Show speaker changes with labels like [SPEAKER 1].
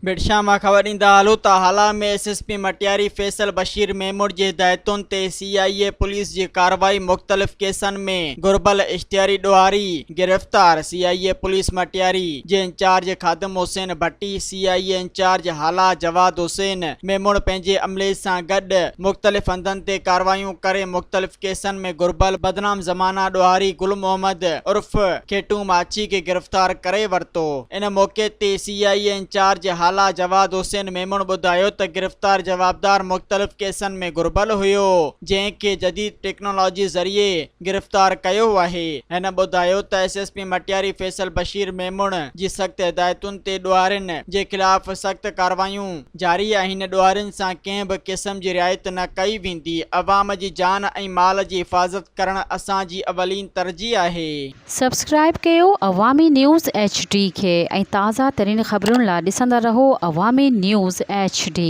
[SPEAKER 1] बिरशामा ख़बर ईंदा हलो त हाला में एसएसपी मटियारी फैसल बशीर मेमुर जी हिदायतुनि ते सीआईए पुलिस जी कार्रवाई मुख़्तलिफ़ केसनि में घुर्बल इश्तिहारी ॾोहारी गिरफ़्तार। सीआईए पुलिस मटियारी जे इंचार्ज खादिम हुसैन भट्टी, सीआईए इंचार्ज हाला जवाद हुसैन मेमुर पंहिंजे अमले सां गॾु मुख़्तलिफ़ हंधनि ते कार्रवाइयूं करे मुख़्तलिफ़ केसनि में घुर्बल बदनाम ज़माना ॾोहारी गुल मोहम्मद उर्फ़ खेटू माची खे गिरफ़्तार करे वरितो। इन मौक़े ते सीआईए इंचार्ज हाला जवाद हुसैन मेमुन ॿुधायो त गिरफ़्तार जवाबदार मुख़्तलिफ़ केसनि में घुर्बल हुयो, जंहिंखे जदीद टेक्नोलॉजी ज़रिए गिरफ़्तार कयो आहे। हिन ॿुधायो त एसएसपी मटियारी फैसल बशीर मेमुन जी सख़्त हिदायतुनि ते ॾोहारियुनि जे ख़िलाफ़ सख़्त कार्रवाइयूं जारी आहिनि। ॾोहारियुनि सां कंहिं बि क़िस्म जी रिआयत न कई वेंदी। अवाम जी जान ऐं माल जी हिफ़ाज़त करणु असांजी अवलीन तरजीह आहे।
[SPEAKER 2] सब्सक्राइब कयो अवामी न्यूज़ HD खे ऐं ताज़ा तरीन ख़बरुनि लाइ ॾिसंदा रहो अवामी न्यूज़ HD।